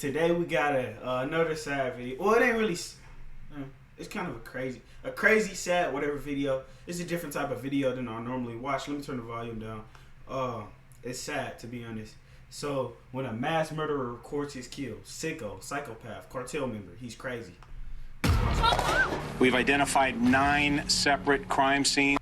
today we got another sad video. Well, it ain't really. It's kind of a crazy sad whatever video. It's a different type of video than I normally watch. Let me turn the volume down. It's sad, to be honest. So when a mass murderer records his kill, sicko, psychopath, cartel member, he's crazy. We've identified 9 separate crime scenes.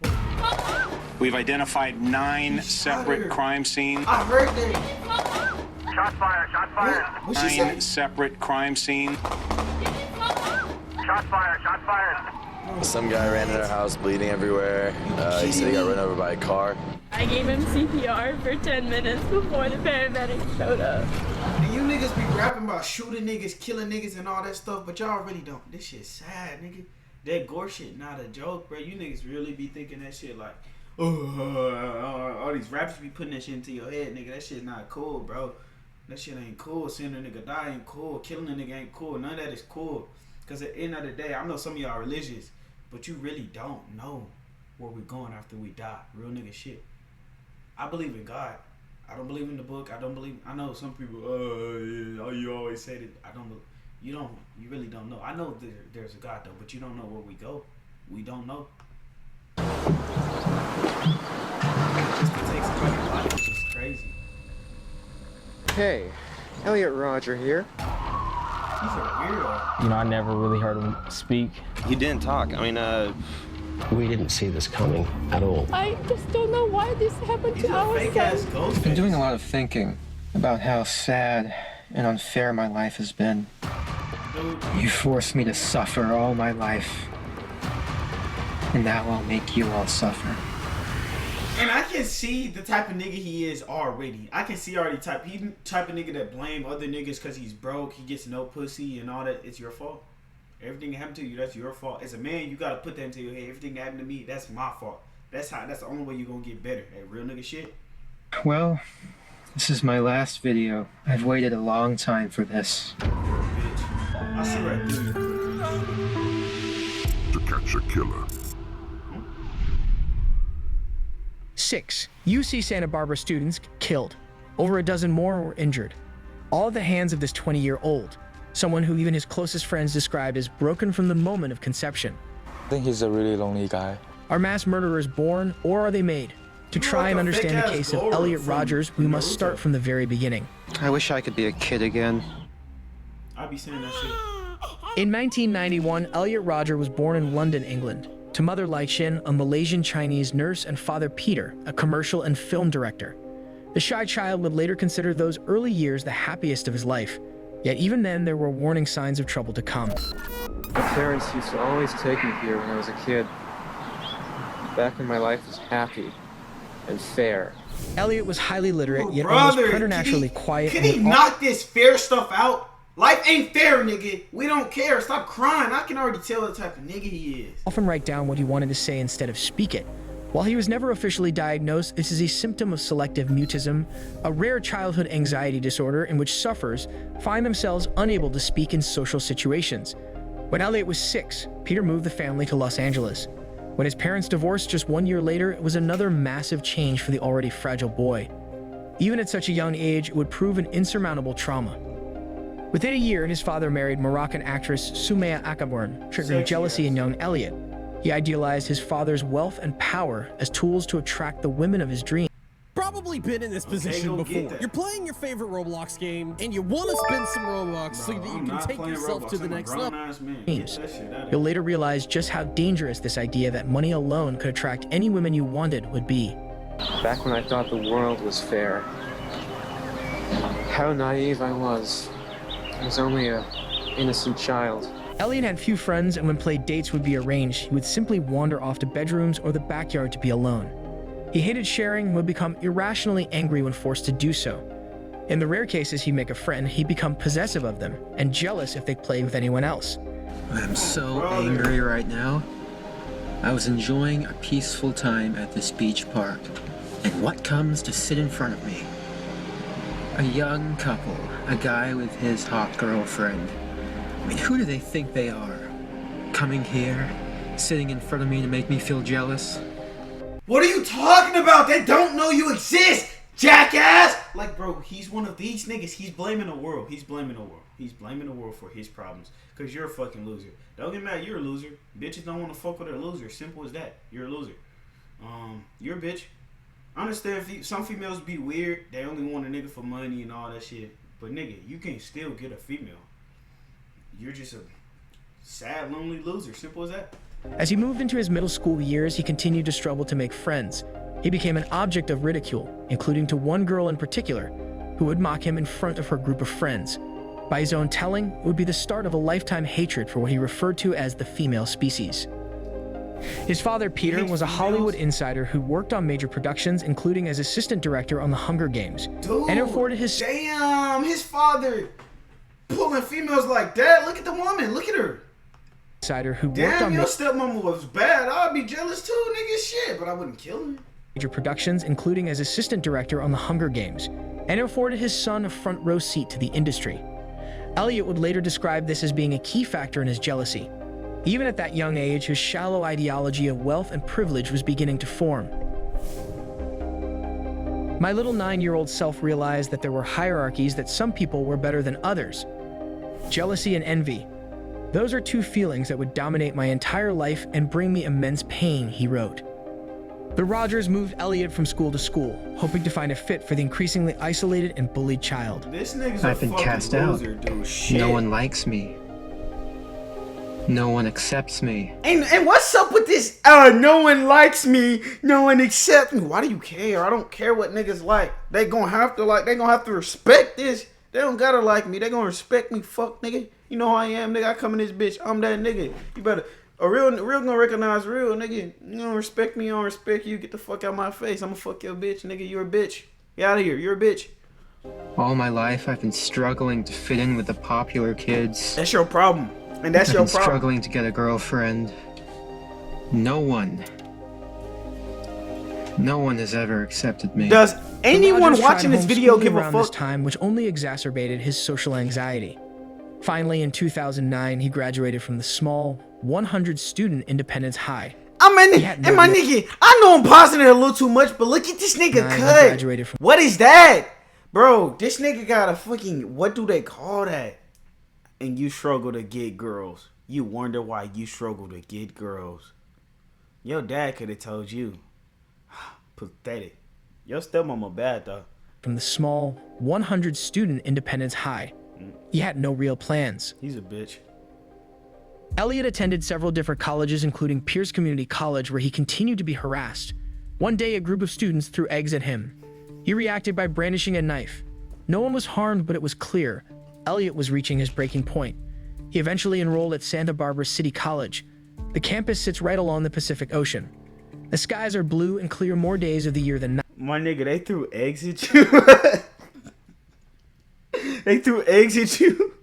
We've identified 9 separate crime scenes. I heard that. Shots fired, shots fired. What'd she say? 9 separate crime scenes. Shots fired, shots fired. Some guy ran in our house bleeding everywhere. He said he got run over by a car. I gave him CPR for 10 minutes before the paramedics showed up. And you niggas be rapping about shooting niggas, killing niggas, and all that stuff, but y'all really don't. This shit sad, nigga. That gore shit not a joke, bro. You niggas really be thinking that shit like, all these rappers be putting that shit into your head, nigga. That shit not cool, bro. That shit ain't cool. Seeing a nigga die ain't cool. Killing a nigga ain't cool. None of that is cool. Because at the end of the day, I know some of y'all religious, but you really don't know where we're going after we die. Real nigga shit. I believe in God. I don't believe in the book. I know some people, you always say that. You really don't know. I know there's a God though, but you don't know where we go. We don't know. Just to take somebody's life is just crazy. Hey, Elliot Roger here. He's a weirdo. You know, I never really heard him speak. He didn't talk. I mean, we didn't see this coming at all. I just don't know why this happened He's to a our fake ass son. ghost. I've been doing a lot of thinking about how sad and unfair my life has been. Dude. You forced me to suffer all my life. And now I'll make you all suffer. And I can see the type of nigga he is already. I can see already he type of nigga that blame other niggas because he's broke, he gets no pussy and all that. It's your fault. Everything that happened to you, that's your fault. As a man, you gotta put that into your head. Everything that happened to me, that's my fault. That's the only way you're gonna get better at real nigga shit. Well, this is my last video. I've waited a long time for this. Bitch. I see right through you. To catch a killer. 6 UC Santa Barbara students killed. Over a dozen more were injured. All at the hands of this 20-year-old, someone who even his closest friends described as broken from the moment of conception. I think he's a really lonely guy. Are mass murderers born or are they made? To try and understand the case of Elliot Rogers, we must start from the very beginning. I wish I could be a kid again. I'll be saying that shit. In 1991, Elliot Roger was born in London, England, to mother Lai Shin, a Malaysian Chinese nurse, and father Peter, a commercial and film director. The shy child would later consider those early years the happiest of his life. Yet even then, there were warning signs of trouble to come. My parents used to always take me here when I was a kid. Back when my life was happy and fair. Elliot was highly literate, yet almost preternaturally quiet. Can he knock this fair stuff out? Life ain't fair, nigga. We don't care. Stop crying. I can already tell the type of nigga he is. Often write down what he wanted to say instead of speak it. While he was never officially diagnosed, this is a symptom of selective mutism, a rare childhood anxiety disorder in which sufferers find themselves unable to speak in social situations. When Elliot was 6, Peter moved the family to Los Angeles. When his parents divorced just 1 year later, it was another massive change for the already fragile boy. Even at such a young age, it would prove an insurmountable trauma. Within a year, his father married Moroccan actress Sumaya Akaburn, triggering jealousy in young Elliot. He idealized his father's wealth and power as tools to attract the women of his dreams. Probably been in this position before. You're playing your favorite Roblox game, and you want to spend some Robux so that you can take yourself to the next level. You'll later realize just how dangerous this idea that money alone could attract any women you wanted would be. Back when I thought the world was fair. How naive I was. I was only an innocent child. Elliot had few friends, and when play dates would be arranged, he would simply wander off to bedrooms or the backyard to be alone. He hated sharing and would become irrationally angry when forced to do so. In the rare cases he'd make a friend, he'd become possessive of them and jealous if they played with anyone else. I'm so angry right now. I was enjoying a peaceful time at this beach park, and what comes to sit in front of me? A young couple, a guy with his hot girlfriend. I mean, who do they think they are? Coming here, sitting in front of me to make me feel jealous? What are you talking about? They don't know you exist. jackass. Like, bro, he's one of these niggas. He's blaming the world. He's blaming the world. He's blaming the world for his problems. Because you're a fucking loser. Don't get mad. You're a loser. Bitches don't want to fuck with a loser. Simple as that. You're a loser. You're a bitch. I understand some females be weird. They only want a nigga for money and all that shit. But nigga, you can still get a female. You're just a sad, lonely loser. Simple as that. As he moved into his middle school years, he continued to struggle to make friends. He became an object of ridicule, including to one girl in particular, who would mock him in front of her group of friends. By his own telling, it would be the start of a lifetime hatred for what he referred to as the female species. His father, Peter, was a Hollywood insider who worked on major productions, including as assistant director on The Hunger Games. Dude, and afforded his... Damn, his father pulling females like that. Look at the woman. Look at her. Insider who Damn, worked on your stepmama was bad. I'd be jealous too, nigga. Shit, but I wouldn't kill her. Major productions, including as assistant director on The Hunger Games, and afforded his son a front row seat to the industry. Elliot would later describe this as being a key factor in his jealousy. Even at that young age, his shallow ideology of wealth and privilege was beginning to form. My little 9-year-old self realized that there were hierarchies, that some people were better than others. Jealousy and envy. Those are two feelings that would dominate my entire life and bring me immense pain, he wrote. The Rogers moved Elliot from school to school, hoping to find a fit for the increasingly isolated and bullied child. This nigga's I've been cast loser, out. Dude. Shit. No one likes me. No one accepts me. And what's up with this? No one likes me. No one accepts me. Why do you care? I don't care what niggas like. They gonna have to respect this. They don't gotta like me. They gonna respect me. Fuck, nigga. You know who I am, nigga. I come in this bitch. I'm that nigga. You better. A real gonna recognize real, nigga. You don't respect me, I don't respect you. Get the fuck out my face. I'ma fuck your bitch, nigga. You're a bitch. Get out of here. You're a bitch. All my life, I've been struggling to fit in with the popular kids. That's your problem. And that's your problem. Struggling to get a girlfriend. No one has ever accepted me. Does anyone watching this video give a fuck? This time, which only exacerbated his social anxiety. Finally, in 2009, he graduated from the small 100-student Independence High. My nigga, I know I'm pausing it a little too much, but look at this nigga cut. What is that? Bro, this nigga got a fucking, what do they call that? And you struggle to get girls. You wonder why you struggle to get girls. Your dad could have told you. Pathetic. Your stepmama bad, though. From the small 100-student Independence High. He had no real plans. He's a bitch. Elliot attended several different colleges, including Pierce Community College, where he continued to be harassed. One day, a group of students threw eggs at him. He reacted by brandishing a knife. No one was harmed, but it was clear Elliot was reaching his breaking point. He eventually enrolled at Santa Barbara City College. The campus sits right along the Pacific Ocean. The skies are blue and clear more days of the year than not. My nigga, they threw eggs at you. They threw eggs at you.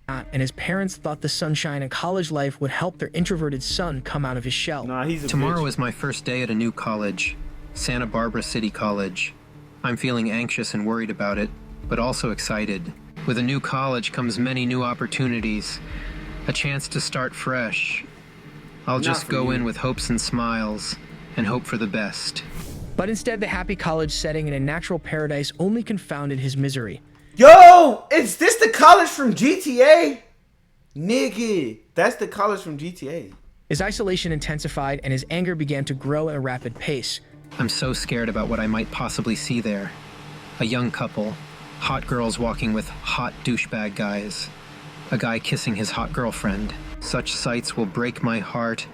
And his parents thought the sunshine and college life would help their introverted son come out of his shell. Nah, he's a Tomorrow bitch. is my first day at a new college, Santa Barbara City College. I'm feeling anxious and worried about it, but also excited. With a new college comes many new opportunities, a chance to start fresh. I'll just go in with hopes and smiles and hope for the best. But instead, the happy college setting in a natural paradise only confounded his misery. Yo, is this the college from GTA? Nigga, that's the college from GTA. His isolation intensified and his anger began to grow at a rapid pace. I'm so scared about what I might possibly see there. A young couple, hot girls walking with hot douchebag guys, a guy kissing his hot girlfriend. Such sights will break my heart,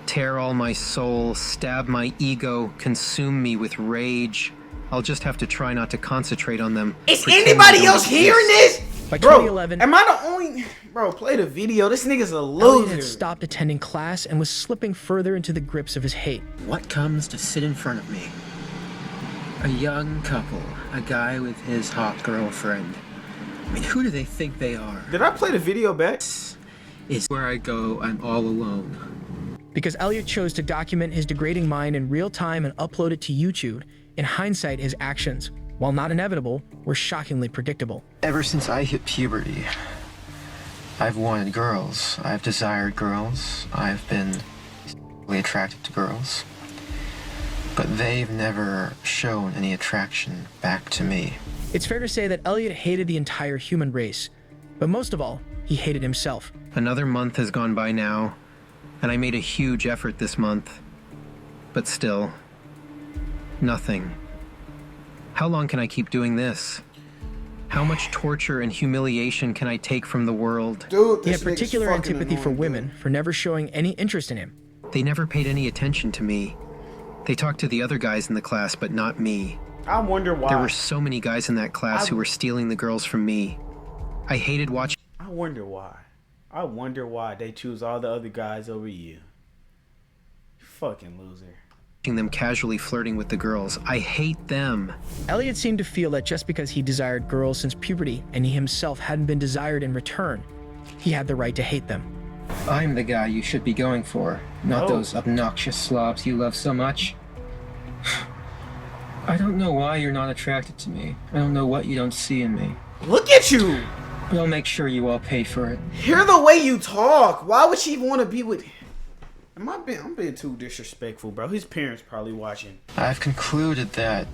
tear all my soul, stab my ego, consume me with rage. I'll just have to try not to concentrate on them. Is anybody else hearing this? By Bro, 2011, am I the only... Bro, play the video. This nigga's a Elliot loser. had stopped attending class and was slipping further into the grips of his hate. What comes to sit in front of me? A young couple, a guy with his hot girlfriend. I mean, who do they think they are? Did I play the video back? Is where I go, I'm all alone. Because Elliot chose to document his degrading mind in real time and upload it to YouTube, in hindsight, his actions, while not inevitable, were shockingly predictable. Ever since I hit puberty, I've wanted girls. I've desired girls. I've been attracted to girls. but they've never shown any attraction back to me. It's fair to say that Elliot hated the entire human race, but most of all, he hated himself. Another month has gone by now, and I made a huge effort this month. But still, nothing. How long can I keep doing this? How much torture and humiliation can I take from the world? Dude, he had particular antipathy for women for never showing any interest in him. They never paid any attention to me. They talked to the other guys in the class, but not me. I wonder why. There were so many guys in that class who were stealing the girls from me. I hated watching. I wonder why. I wonder why they choose all the other guys over you. Fucking loser. Them casually flirting with the girls. I hate them. Elliot seemed to feel that just because he desired girls since puberty and he himself hadn't been desired in return, he had the right to hate them. I'm the guy you should be going for, not those obnoxious slobs you love so much. I don't know why you're not attracted to me. I don't know what you don't see in me. Look at you! But I'll make sure you all pay for it. Hear the way you talk. Why would she even want to be with him? I'm being too disrespectful, bro. His parents probably watching. I've concluded that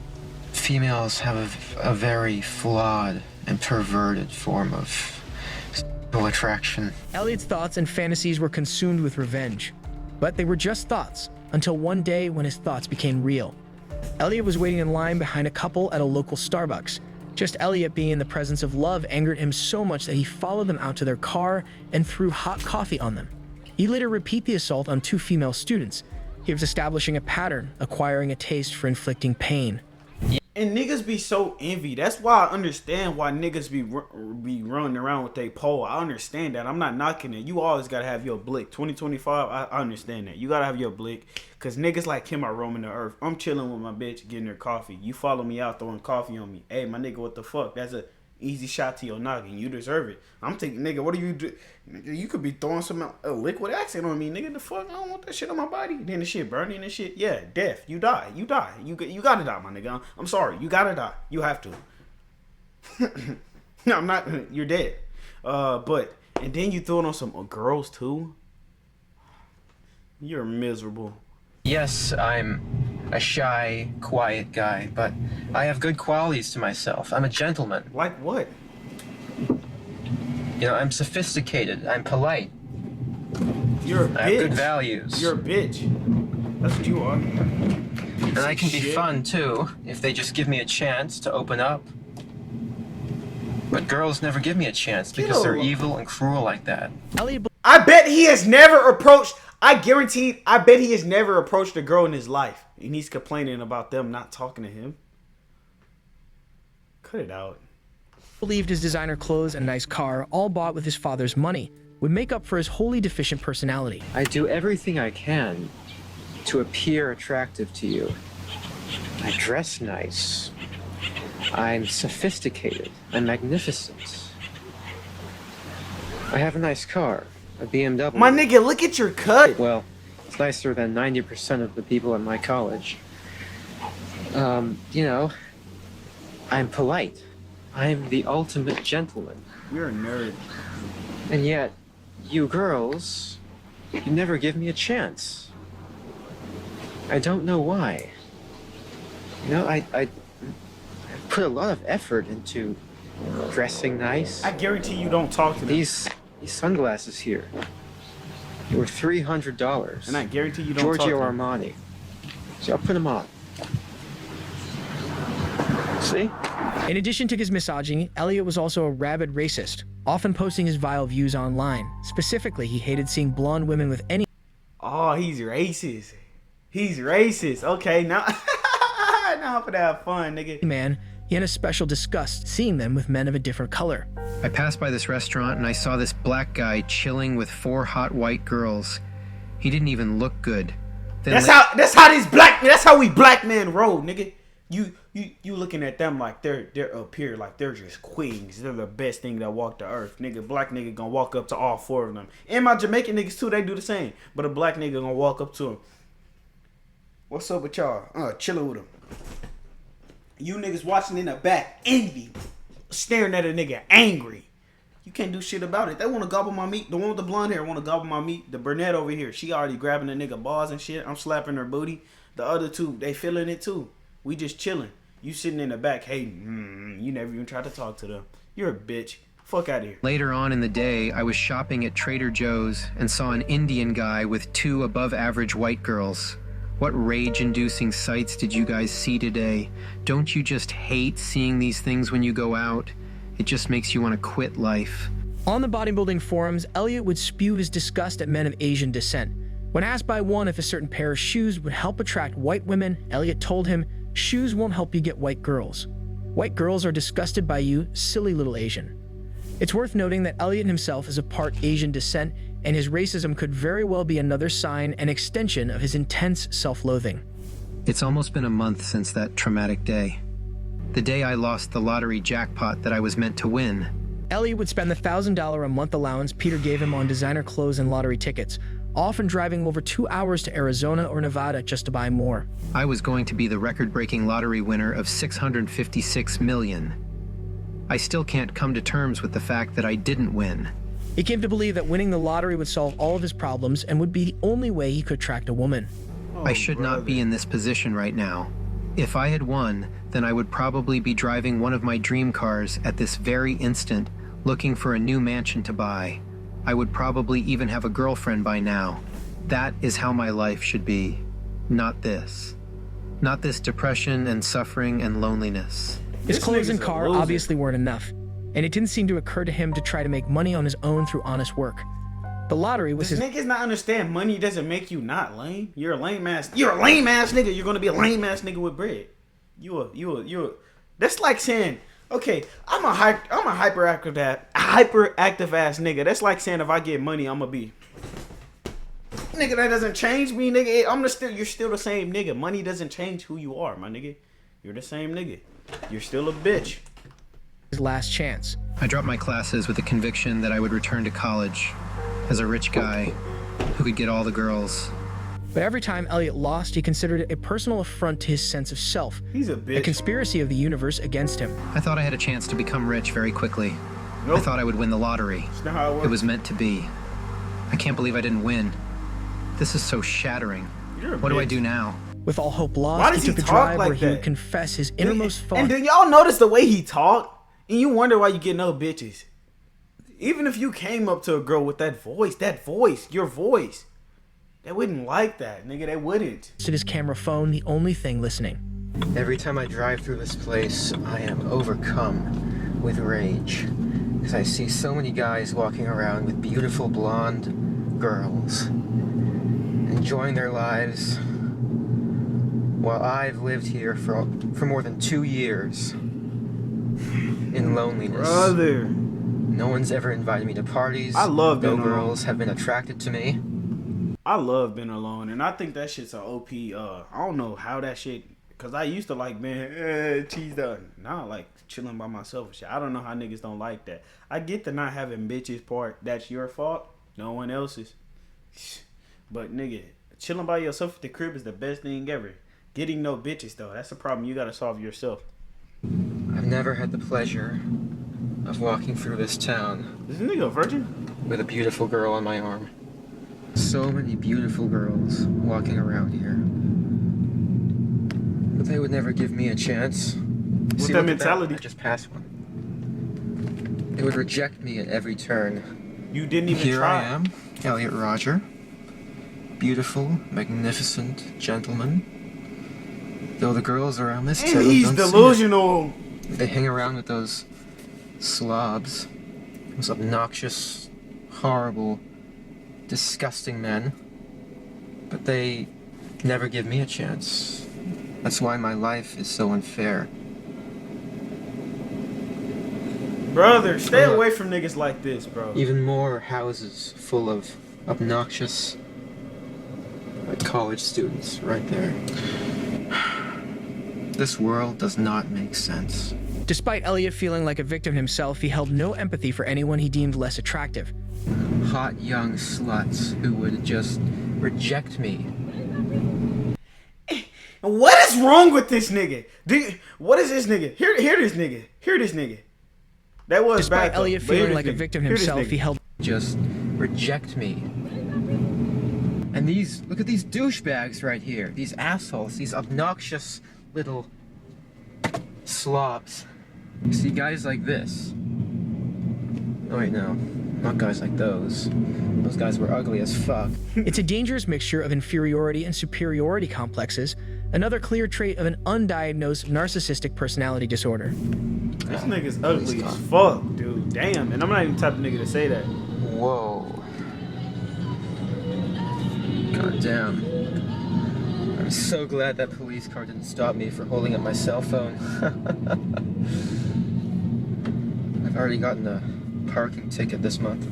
females have a very flawed and perverted form of sexual attraction. Elliot's thoughts and fantasies were consumed with revenge, but they were just thoughts until one day when his thoughts became real. Elliot was waiting in line behind a couple at a local Starbucks. Just Elliot being in the presence of love angered him so much that he followed them out to their car and threw hot coffee on them. He later repeat the assault on 2 female students. He was establishing a pattern, acquiring a taste for inflicting pain. And niggas be so envy. That's why I understand why niggas be running around with their pole. I understand that. I'm not knocking it. You always gotta have your blick. 2025, I understand that. You gotta have your blick. Cause niggas like him are roaming the earth. I'm chilling with my bitch, getting her coffee. You follow me out, throwing coffee on me. Hey, my nigga, what the fuck? That's a easy shot to your noggin. You deserve it. I'm thinking, nigga, what do you do? Nigga, you could be throwing some liquid accent on me, nigga. The fuck? I don't want that shit on my body. Then the shit burning and shit. Yeah, death. You die. You die. You gotta die, my nigga. I'm sorry. You gotta die. You have to. No, I'm not. You're dead. But and then you throw it on some girls too. You're miserable. Yes, I'm a shy, quiet guy, but I have good qualities to myself. I'm a gentleman. Like what? You know, I'm sophisticated. I'm polite. You're a bitch. I have good values. You're a bitch. That's what you are. And I can be fun, too, if they just give me a chance to open up. But girls never give me a chance because they're evil and cruel like that. I bet he has never approached... I bet he has never approached a girl in his life. And he's complaining about them not talking to him. Cut it out. Believed his designer clothes and nice car, all bought with his father's money, would make up for his wholly deficient personality. I do everything I can to appear attractive to you. I dress nice. I'm sophisticated. I'm magnificent. I have a nice car. A BMW. My nigga, look at your cut. Well, it's nicer than 90% of the people at my college. You know, I'm polite. I'm the ultimate gentleman. You're a nerd. And yet, you girls, you never give me a chance. I don't know why. You know, I put a lot of effort into dressing nice. I guarantee you don't talk to them. These sunglasses here, they were $300. And I guarantee you don't Giorgio talk to them. Armani. So I'll put them on. See? In addition to his misogyny, Elliot was also a rabid racist, often posting his vile views online. Specifically, he hated seeing blonde women with any... Oh, he's racist. He's racist. Okay, now... now I'm gonna have fun, nigga. man. He had a special disgust seeing them with men of a different color. I passed by this restaurant and I saw this black guy chilling with 4 hot white girls. He didn't even look good. Then That's how we black men roll, nigga. You looking at them like they're up here, like they're just queens. They're the best thing that walk the earth, nigga. Black nigga gonna walk up to all 4 of them, and my Jamaican niggas too. They do the same, but a black nigga gonna walk up to him. What's up with y'all? Chilling with him. You niggas watching in the back, envy, staring at a nigga, angry. You can't do shit about it. They want to gobble my meat. The one with the blonde hair want to gobble my meat. The brunette over here, she already grabbing the nigga balls and shit. I'm slapping her booty. The other two, they feeling it too. We just chilling. You sitting in the back, hey, you never even tried to talk to them. You're a bitch. Fuck out of here. Later on in the day, I was shopping at Trader Joe's and saw an Indian guy with 2 above-average white girls. What rage-inducing sights did you guys see today? Don't you just hate seeing these things when you go out? It just makes you want to quit life. On the bodybuilding forums, Elliot would spew his disgust at men of Asian descent. When asked by one if a certain pair of shoes would help attract white women, Elliot told him, "Shoes won't help you get white girls. White girls are disgusted by you, silly little Asian." It's worth noting that Elliot himself is of part Asian descent, and his racism could very well be another sign and extension of his intense self-loathing. It's almost been a month since that traumatic day. The day I lost the lottery jackpot that I was meant to win. Elliot would spend the $1,000 a month allowance Peter gave him on designer clothes and lottery tickets, often driving over 2 hours to Arizona or Nevada just to buy more. I was going to be the record-breaking lottery winner of $656 million. I still can't come to terms with the fact that I didn't win. He came to believe that winning the lottery would solve all of his problems and would be the only way he could attract a woman. I should not be in this position right now. If I had won, then I would probably be driving one of my dream cars at this very instant, looking for a new mansion to buy. I would probably even have a girlfriend by now. That is how my life should be. Not this. Not this depression and suffering and loneliness. His clothes and car obviously weren't enough, and it didn't seem to occur to him to try to make money on his own through honest work. The lottery was his... Niggas not understand money doesn't make you not lame. You're a lame ass nigga. You're gonna be a lame ass nigga with bread. You a that's like saying, okay, I'm a hyperactive ass nigga. That's like saying if I get money, I'm gonna be nigga. That doesn't change me, nigga. You're still the same nigga. Money doesn't change who you are, my nigga. You're the same nigga. You're still a bitch. His last chance. I dropped my classes with the conviction that I would return to college as a rich guy who could get all the girls. But every time Elliot lost, he considered it a personal affront to his sense of self. He's a bitch. A conspiracy of the universe against him. I thought I had a chance to become rich very quickly. Nope. I thought I would win the lottery. That's not how it works. It was meant to be. I can't believe I didn't win. This is so shattering. What do I do now? With all hope lost, he took a drive where he would confess his innermost thoughts. And then y'all notice the way he talked? And you wonder why you get no bitches. Even if you came up to a girl with that voice, your voice, they wouldn't like that, nigga. They wouldn't. To his camera phone, the only thing listening. Every time I drive through this place, I am overcome with rage. As I see so many guys walking around with beautiful blonde girls, enjoying their lives, while I've lived here for more than 2 years in loneliness. Brother. No one's ever invited me to parties. I love being alone. No girls have been attracted to me. I love being alone, and I think that shit's a OP. I don't know how that shit, because I used to like, man, cheese done. Now I like chilling by myself and shit. I don't know how niggas don't like that. I get the not having bitches part. That's your fault. No one else's. But nigga, chilling by yourself at the crib is the best thing ever. Getting no bitches, though, that's a problem you gotta solve yourself. I've never had the pleasure of walking through this town. Is this nigga a virgin? With a beautiful girl on my arm. So many beautiful girls walking around here. But they would never give me a chance. What's that mentality? I just passed one. They would reject me at every turn. You didn't even here try. Here I am, Elliot Roger. Beautiful, magnificent gentleman. Though the girls around this town he's delusional. They hang around with those slobs. Those obnoxious, horrible, disgusting men. But they never give me a chance. That's why my life is so unfair. Brother, stay away from niggas like this, bro. Even more houses full of obnoxious college students right there. This world does not make sense. Despite Elliot feeling like a victim himself, he held no empathy for anyone he deemed less attractive. Hot young sluts who would just reject me. What is wrong with this nigga? What is this nigga? Hear this nigga. Hear this nigga. That was Despite bad, Elliot feeling like a victim himself, he held just reject me. And look at these douchebags right here. These assholes, these obnoxious little slobs. You see guys like this. Oh wait, no. Not guys like those. Those guys were ugly as fuck. It's a dangerous mixture of inferiority and superiority complexes, another clear trait of an undiagnosed narcissistic personality disorder. This nigga's ugly as fuck, dude. Damn. And I'm not even the type of nigga to say that. Whoa. God damn. I'm so glad that police car didn't stop me for holding up my cell phone. I've already gotten a parking ticket this month.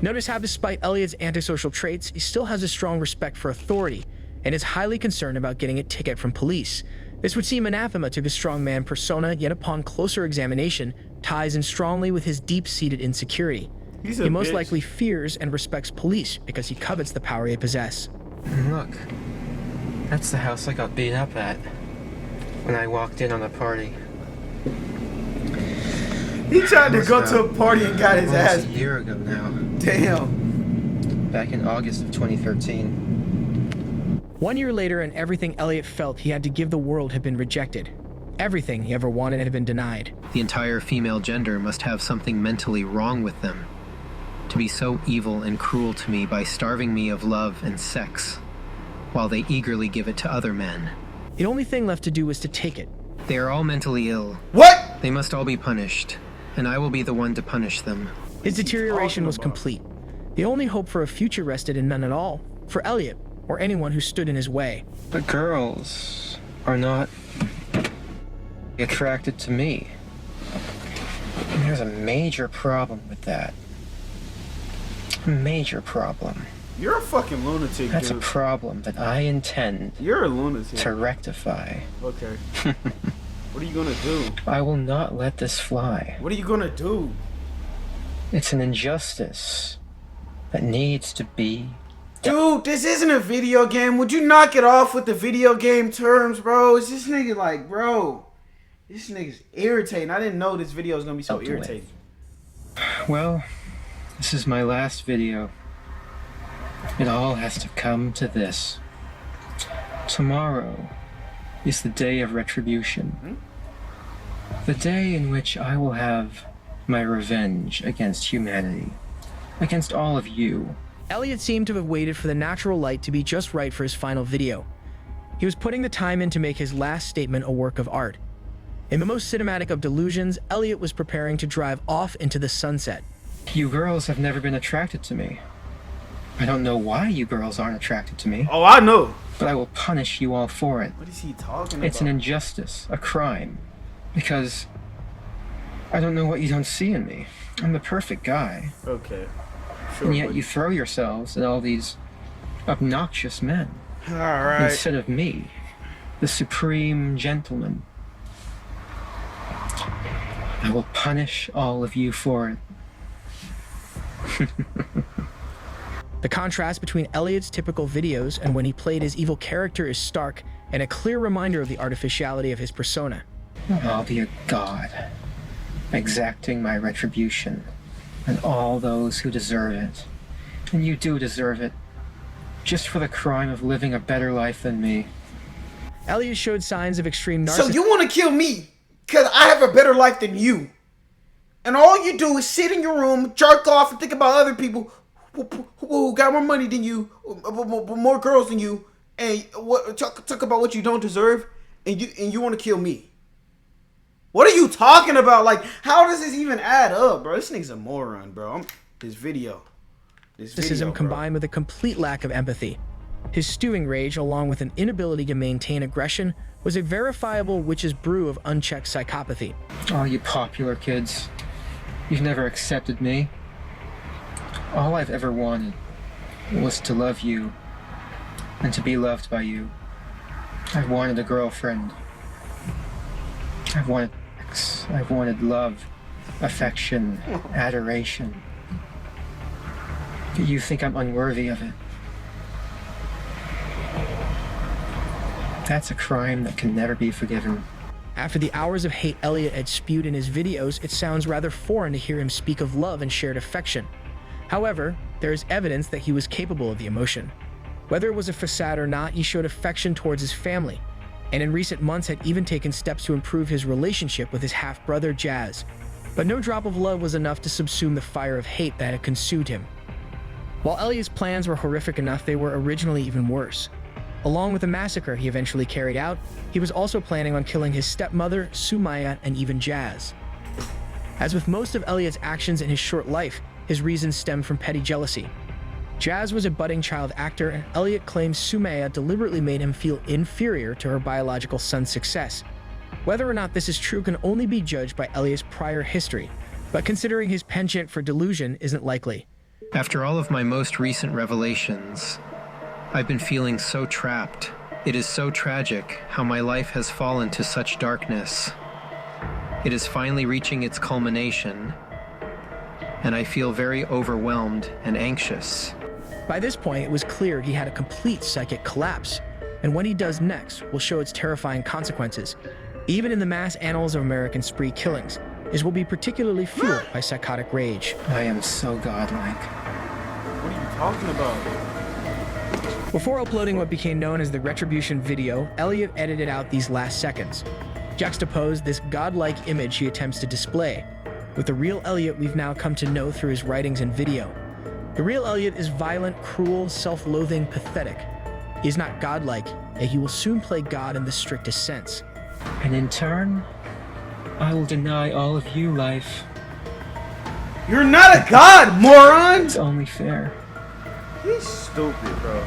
Notice how despite Elliot's antisocial traits, he still has a strong respect for authority and is highly concerned about getting a ticket from police. This would seem anathema to the strongman persona, yet upon closer examination, ties in strongly with his deep-seated insecurity. He most likely fears and respects police because he covets the power they possess. Look, that's the house I got beat up at when I walked in on a party. He tried to go to a party and got his ass. A year ago now. Damn. Back in August of 2013. 1 year later, and everything Elliot felt he had to give the world had been rejected. Everything he ever wanted had been denied. The entire female gender must have something mentally wrong with them, to be so evil and cruel to me by starving me of love and sex, while they eagerly give it to other men. The only thing left to do was to take it. They are all mentally ill. What? They must all be punished, and I will be the one to punish them. His deterioration was complete. The only hope for a future rested in none at all, for Elliot, or anyone who stood in his way. The girls are not attracted to me. And there's a major problem with that. A major problem. You're a fucking lunatic, That's dude. a problem that I intend You're a lunatic. to rectify. Okay. What are you gonna do? I will not let this fly. What are you gonna do? It's an injustice that needs to be... Dude, this isn't a video game. Would you knock it off with the video game terms, bro? Is this nigga like, bro? This nigga's irritating. I didn't know this video was gonna be so irritating. Well, this is my last video. It all has to come to this. Tomorrow is the day of retribution. The day in which I will have my revenge against humanity. Against all of you. Elliot seemed to have waited for the natural light to be just right for his final video. He was putting the time in to make his last statement a work of art. In the most cinematic of delusions, Elliot was preparing to drive off into the sunset. You girls have never been attracted to me. I don't know why you girls aren't attracted to me. Oh, I know. But I will punish you all for it. What is he talking about? It's an injustice, a crime. Because I don't know what you don't see in me. I'm the perfect guy. Okay. Sure, and yet buddy. you throw yourselves at all these obnoxious men. Alright. Instead of me, the supreme gentleman. I will punish all of you for it. The contrast between Elliot's typical videos and when he played his evil character is stark and a clear reminder of the artificiality of his persona. I'll be a god, exacting my retribution on all those who deserve it. And you do deserve it, just for the crime of living a better life than me. Elliot showed signs of extreme narcissism. So you want to kill me because I have a better life than you. And all you do is sit in your room, jerk off, and think about other people who got more money than you, more girls than you, and talk about what you don't deserve, and you want to kill me. What are you talking about? Like, how does this even add up, bro? This nigga's a moron, bro. This video, combined with a complete lack of empathy. His stewing rage, along with an inability to maintain aggression, was a verifiable witch's brew of unchecked psychopathy. Oh, you popular kids. You've never accepted me. All I've ever wanted was to love you and to be loved by you. I've wanted a girlfriend. I've wanted sex. I've wanted love, affection, adoration. But you think I'm unworthy of it. That's a crime that can never be forgiven. After the hours of hate Elliot had spewed in his videos, it sounds rather foreign to hear him speak of love and shared affection. However, there is evidence that he was capable of the emotion. Whether it was a facade or not, he showed affection towards his family, and in recent months had even taken steps to improve his relationship with his half-brother Jazz. But no drop of love was enough to subsume the fire of hate that had consumed him. While Elliot's plans were horrific enough, they were originally even worse. Along with the massacre he eventually carried out, he was also planning on killing his stepmother, Sumaya, and even Jazz. As with most of Elliot's actions in his short life, his reasons stem from petty jealousy. Jazz was a budding child actor, and Elliot claims Sumaya deliberately made him feel inferior to her biological son's success. Whether or not this is true can only be judged by Elliot's prior history, but considering his penchant for delusion isn't likely. After all of my most recent revelations, I've been feeling so trapped. It is so tragic how my life has fallen to such darkness. It is finally reaching its culmination, and I feel very overwhelmed and anxious. By this point, it was clear he had a complete psychic collapse, and what he does next will show its terrifying consequences. Even in the mass annals of American spree killings, his will be particularly fueled by psychotic rage. I am so godlike. What are you talking about? Before uploading what became known as the Retribution video, Elliot edited out these last seconds. Juxtaposed this godlike image he attempts to display with the real Elliot we've now come to know through his writings and video. The real Elliot is violent, cruel, self-loathing, pathetic. He is not godlike, and he will soon play God in the strictest sense. And in turn, I will deny all of you life. You're not a god, moron! It's only fair. He's stupid, bro.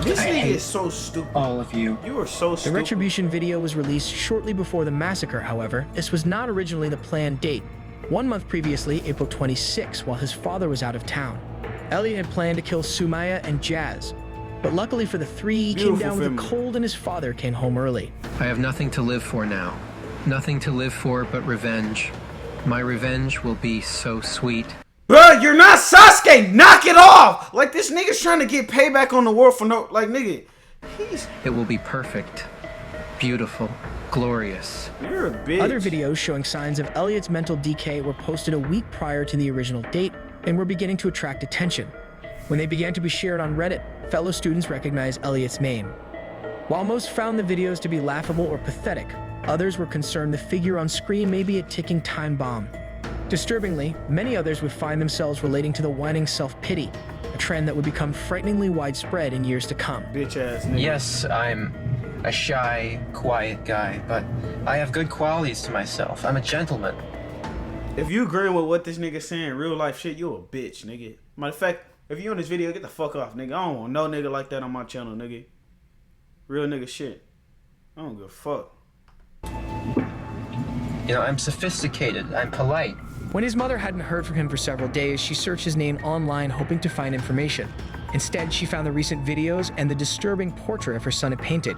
This nigga is so stupid. All of you. You are so stupid. The Retribution video was released shortly before the massacre, however. This was not originally the planned date. 1 month previously, April 26, while his father was out of town, Elliot had planned to kill Sumaya and Jazz. But luckily for the three, he came down with a cold and his father came home early. I have nothing to live for now. Nothing to live for but revenge. My revenge will be so sweet. Bruh, you're not Sasuke! Knock it off! Like, this nigga's trying to get payback on the world for no... Like, nigga, It will be perfect. Beautiful. Glorious. You're a bitch. Other videos showing signs of Elliot's mental decay were posted a week prior to the original date and were beginning to attract attention. When they began to be shared on Reddit, fellow students recognized Elliot's name. While most found the videos to be laughable or pathetic, others were concerned the figure on screen may be a ticking time bomb. Disturbingly, many others would find themselves relating to the whining self-pity, a trend that would become frighteningly widespread in years to come. Bitch ass nigga. Yes, I'm a shy, quiet guy, but I have good qualities to myself. I'm a gentleman. If you agree with what this nigga saying, real life shit, you a bitch, nigga. Matter of fact, if you on this video, get the fuck off, nigga. I don't want no nigga like that on my channel, nigga. Real nigga shit. I don't give a fuck. You know, I'm sophisticated. I'm polite. When his mother hadn't heard from him for several days, she searched his name online hoping to find information. Instead, she found the recent videos and the disturbing portrait of her son had painted.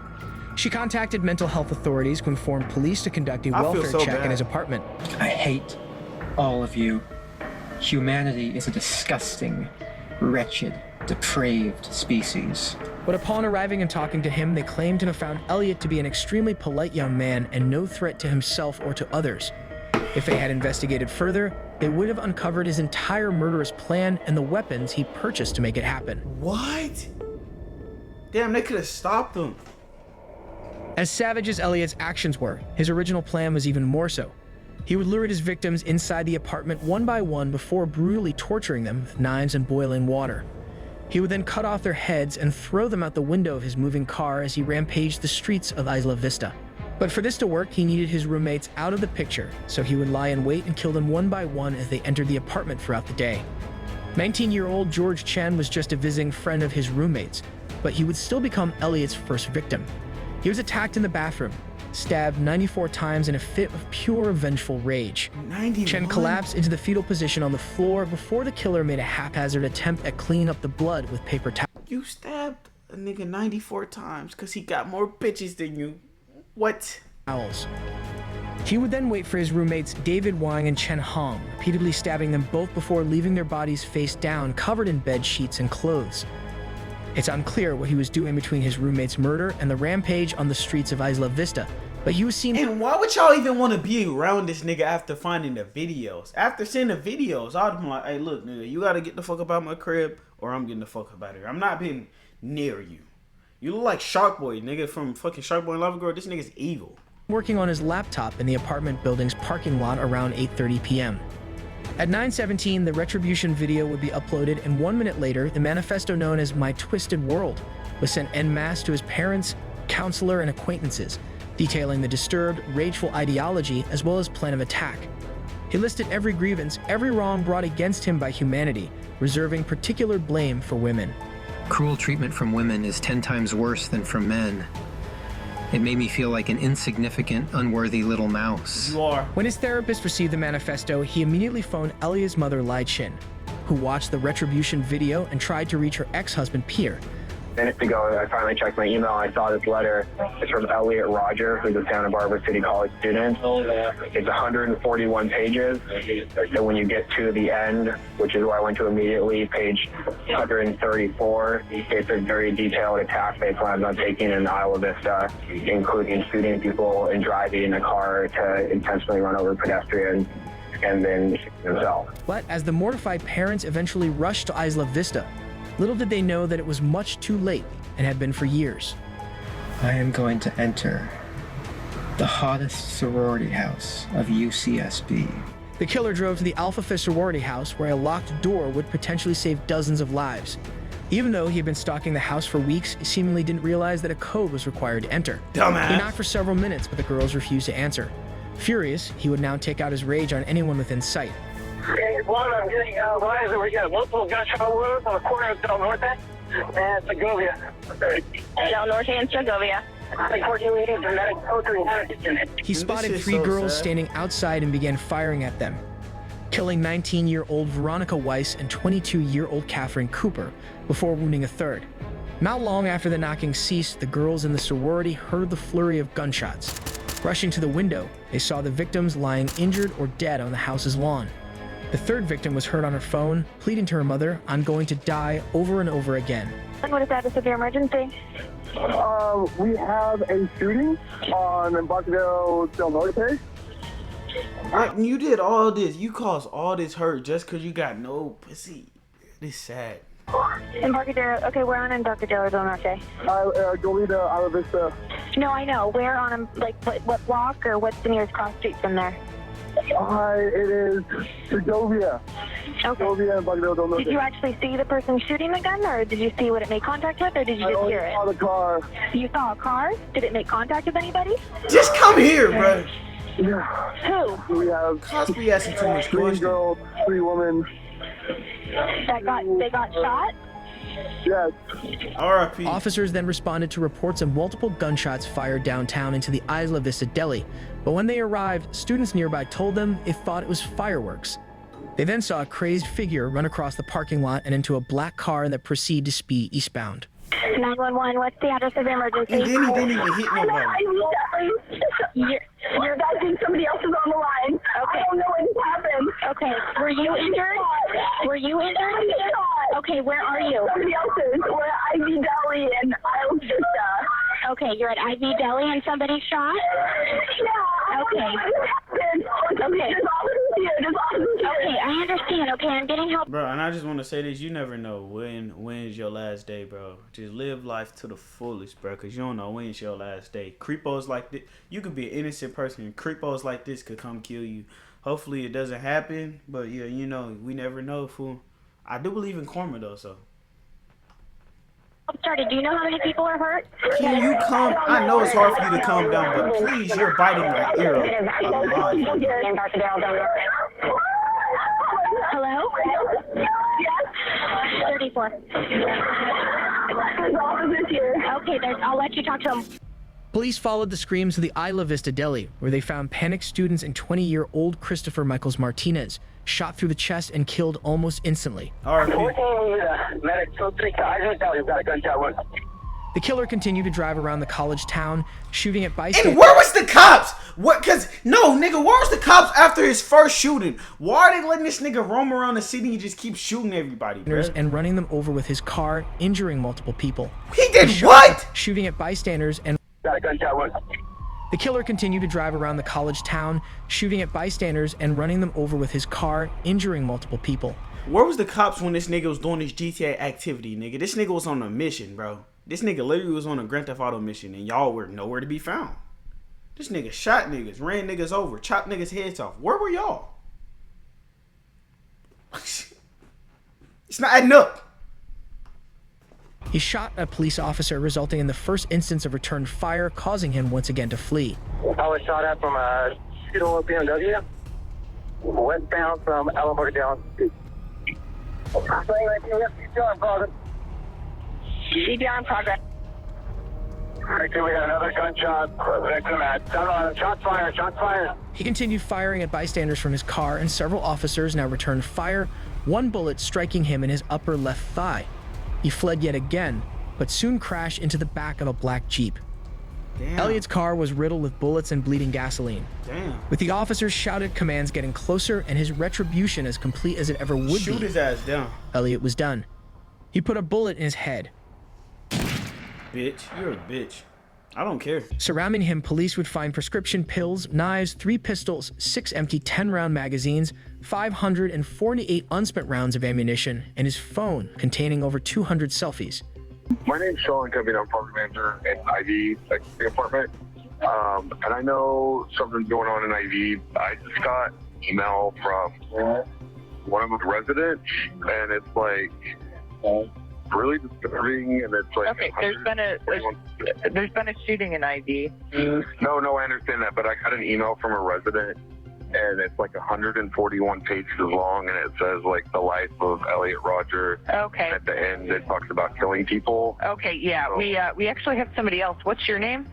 She contacted mental health authorities who informed police to conduct a welfare check in his apartment. I hate all of you. Humanity is a disgusting, wretched, depraved species. But upon arriving and talking to him, they claimed to have found Elliot to be an extremely polite young man and no threat to himself or to others. If they had investigated further, they would have uncovered his entire murderous plan and the weapons he purchased to make it happen. What? Damn, they could have stopped him. As savage as Elliot's actions were, his original plan was even more so. He would lure his victims inside the apartment one by one before brutally torturing them with knives and boiling water. He would then cut off their heads and throw them out the window of his moving car as he rampaged the streets of Isla Vista. But for this to work, he needed his roommates out of the picture, so he would lie in wait and kill them one by one as they entered the apartment throughout the day. 19-year-old George Chen was just a visiting friend of his roommates, but he would still become Elliot's first victim. He was attacked in the bathroom, stabbed 94 times in a fit of pure vengeful rage. 91? Chen collapsed into the fetal position on the floor before the killer made a haphazard attempt at cleaning up the blood with paper towels. You stabbed a nigga 94 times because he got more bitches than you. What? He would then wait for his roommates David Wang and Chen Hong, repeatedly stabbing them both before leaving their bodies face down, covered in bed sheets and clothes. It's unclear what he was doing between his roommate's murder and the rampage on the streets of Isla Vista, but he was seen. And why would y'all even want to be around this nigga after finding the videos? After seeing the videos, I'd be like, hey, look, nigga, you gotta get the fuck up out my crib, or I'm getting the fuck up out of here. I'm not being near you. You look like Shark Boy, nigga, from fucking Shark Boy and Lava Girl. This nigga's evil. Working on his laptop in the apartment building's parking lot around 8:30 p.m. At 9:17, the retribution video would be uploaded, and 1 minute later, the manifesto known as My Twisted World was sent en masse to his parents, counselor, and acquaintances, detailing the disturbed, rageful ideology as well as plan of attack. He listed every grievance, every wrong brought against him by humanity, reserving particular blame for women. Cruel treatment from women is 10 times worse than from men. It made me feel like an insignificant, unworthy little mouse. You are. When his therapist received the manifesto, he immediately phoned Elia's mother, Lai Chin, who watched the retribution video and tried to reach her ex-husband, Pierre. Minutes ago, I finally checked my email. I saw this letter. It's from Elliot Roger, who's a Santa Barbara City College student. It's 141 pages. So when you get to the end, which is where I went to immediately, page 134, it's a very detailed attack they plan on taking in Isla Vista, including shooting people and driving a car to intentionally run over pedestrians and then shoot themselves. But as the mortified parents eventually rushed to Isla Vista, little did they know that it was much too late and had been for years. I am going to enter the hottest sorority house of UCSB. The killer drove to the Alpha Phi sorority house, where a locked door would potentially save dozens of lives. Even though he had been stalking the house for weeks, he seemingly didn't realize that a code was required to enter. Dumbass. He knocked for several minutes, but the girls refused to answer. Furious, he would now take out his rage on anyone within sight. I'm getting advised that we got multiple gunshot wounds on the corner of Del Norte and Segovia. Del Norte and Segovia. He spotted three girls standing outside and began firing at them, killing 19-year-old Veronica Weiss and 22-year-old Catherine Cooper before wounding a third. Not long after the knocking ceased, the girls in the sorority heard the flurry of gunshots. Rushing to the window, they saw the victims lying injured or dead on the house's lawn. The third victim was heard on her phone, pleading to her mother, "I'm going to die," over and over again. What is the status of your emergency? We have a shooting on Embarcadero Del Norte. You did all this. You caused all this hurt just because you got no pussy. This sad. Embarcadero. Okay, we're on Embarcadero Del Norte. Goleta, Isla Vista. No, I know. Where on, like, what block or what's the nearest cross street from there? It is Segovia. Okay. Segovia, Embarcadero Del Norte. Did you actually see the person shooting the gun, or did you see what it made contact with, or did you just hear it? I saw the car. You saw a car? Did it make contact with anybody? Just come here, bro. Yeah. Who? We have Cosby asking too much three questions. girls, 3 women. They got shot? Yes. R.I.P. Officers then responded to reports of multiple gunshots fired downtown into the Isla Vista deli, but when they arrived, students nearby told them they thought it was fireworks. They then saw a crazed figure run across the parking lot and into a black car that proceeded to speed eastbound. 911, what's the address of the emergency? And then he didn't even hit nobody. You're guys, somebody else is on the line. Okay. I don't know what just happened. Okay. Were you injured? Were you injured? Okay, where are you? Somebody else's. We're at Ivy Deli in Isla Vista. Okay, you're at Ivy Deli and somebody shot? Yeah. Okay. Okay. Okay, I understand. Okay, I'm getting help. Bro, and I just want to say this. You never know when's your last day, bro. Just live life to the fullest, bro, because you don't know when's your last day. Creepos like this, you could be an innocent person, and creepos like this could come kill you. Hopefully it doesn't happen, but yeah, you know, we never know, fool. I do believe in karma, though, so. Started. Do you know how many people are hurt? Can you calm? I know it's hard for you to calm down, but please, you're biting my ear a lot. Hello? Yes? 34. Okay, I'll let you talk to him. Police followed the screams to the Isla Vista deli, where they found panicked students and 20-year-old Christopher Michaels Martinez, shot through the chest and killed almost instantly. The killer continued to drive around the college town, shooting at bystanders. And where was the cops? What? Cause no, nigga, where was the cops after his first shooting? Why are they letting this nigga roam around the city and just keep shooting everybody, bro? And running them over with his car, injuring multiple people. He did what? Shooting at bystanders and The killer continued to drive around the college town, shooting at bystanders and running them over with his car, injuring multiple people. Where was the cops when this nigga was doing this GTA activity, nigga? This nigga was on a mission, bro. This nigga literally was on a Grand Theft Auto mission, and y'all were nowhere to be found. This nigga shot niggas, ran niggas over, chopped niggas' heads off. Where were y'all? It's not adding up. He shot a police officer, resulting in the first instance of returned fire, causing him once again to flee. I was shot at from a two-door BMW, westbound from Alamo to Dallas. CPR in progress. Victim, we got another gunshot. Victim at shots fired, shots fired. He continued firing at bystanders from his car, and several officers now returned fire, one bullet striking him in his upper left thigh. He fled yet again, but soon crashed into the back of a black Jeep. Damn. Elliot's car was riddled with bullets and bleeding gasoline. Damn. With the officers' shouted commands getting closer and his retribution as complete as it ever would Shoot be, his ass down. Elliot was done. He put a bullet in his head. Bitch, you're a bitch. I don't care. Surrounding him, police would find prescription pills, knives, 3 pistols, 6 empty 10-round magazines, 548 unspent rounds of ammunition, and his phone containing over 200 selfies. My name's Sean Covey. I'm property manager in IV, like the apartment. And I know something's going on in IV. I just got an email from one of the residents, and it's like really disturbing. And it's like okay, there's been a shooting in IV. No, I understand that, but I got an email from a resident, and it's like 141 pages long, and it says like the life of Elliot Rodger. Okay. And at the end, it talks about killing people. Okay, yeah, so, we actually have somebody else. What's your name?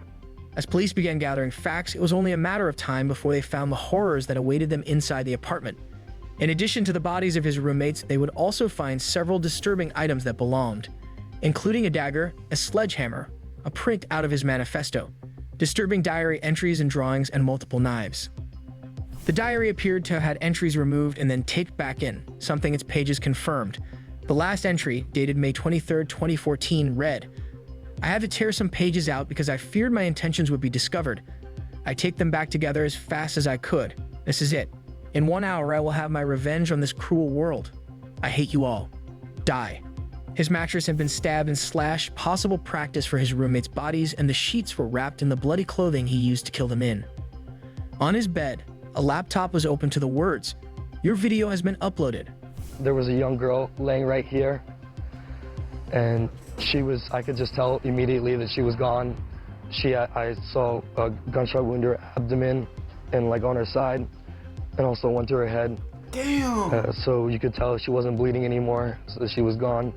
As police began gathering facts, it was only a matter of time before they found the horrors that awaited them inside the apartment. In addition to the bodies of his roommates, they would also find several disturbing items that belonged, including a dagger, a sledgehammer, a print out of his manifesto, disturbing diary entries and drawings, and multiple knives. The diary appeared to have had entries removed and then taped back in, something its pages confirmed. The last entry, dated May 23, 2014, read, "I had to tear some pages out because I feared my intentions would be discovered. I take them back together as fast as I could. This is it. In 1 hour, I will have my revenge on this cruel world. I hate you all. Die." His mattress had been stabbed and slashed, possible practice for his roommates' bodies, and the sheets were wrapped in the bloody clothing he used to kill them in. On his bed, a laptop was open to the words, "Your video has been uploaded." There was a young girl laying right here, and I could just tell immediately that she was gone. I saw a gunshot wound to her abdomen and like on her side, and also one to her head. Damn. So you could tell she wasn't bleeding anymore, so she was gone.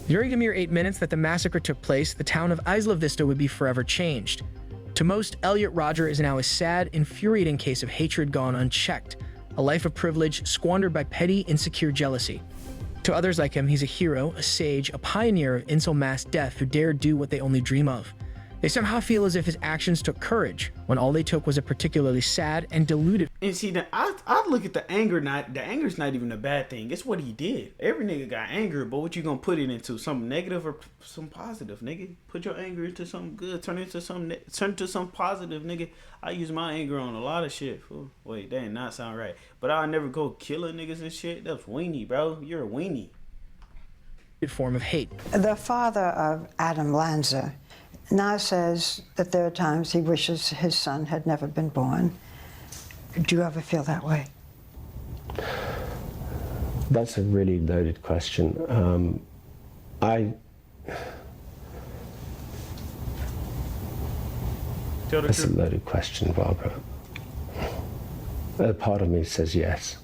During the mere 8 minutes that the massacre took place, the town of Isla Vista would be forever changed. To most, Elliot Rodger is now a sad, infuriating case of hatred gone unchecked, a life of privilege squandered by petty, insecure jealousy. To others like him, he's a hero, a sage, a pioneer of incel mass death who dare do what they only dream of. They somehow feel as if his actions took courage, when all they took was a particularly sad and deluded. And see, I look at the anger, the anger's not even a bad thing. It's what he did. Every nigga got anger, but what you gonna put it into? Something negative or some positive, nigga? Put your anger into something good. Turn it into something positive, nigga. I use my anger on a lot of shit. Fool. Wait, that did not sound right. But I'll never go killing niggas and shit. That's weenie, bro. You're a weenie. Form of hate. The father of Adam Lanza now says that there are times he wishes his son had never been born. Do you ever feel that way? That's a really loaded question. That's a loaded question, Barbara. A part of me says yes.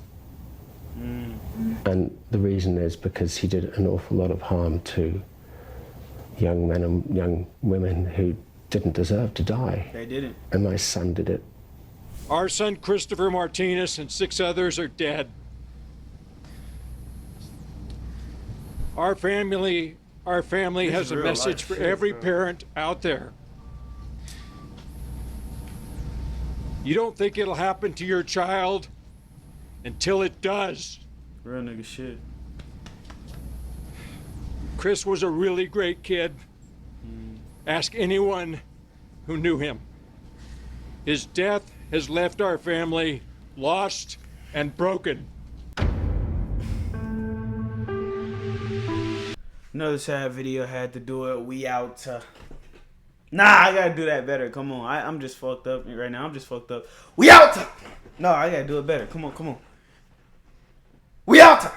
And the reason is because he did an awful lot of harm to young men and young women who didn't deserve to die. They didn't. And my son did it. Our son Christopher Martinez and 6 others are dead. Our family has a message for every parent out there. You don't think it'll happen to your child until it does. Real nigga shit. Chris was a really great kid. Ask anyone who knew him. His death has left our family lost and broken. Another sad video, had to do it. We out. Nah, I gotta do that better. Come on. I'm just fucked up right now. I'm just fucked up. We out. No, I gotta do it better. Come on, come on. We out.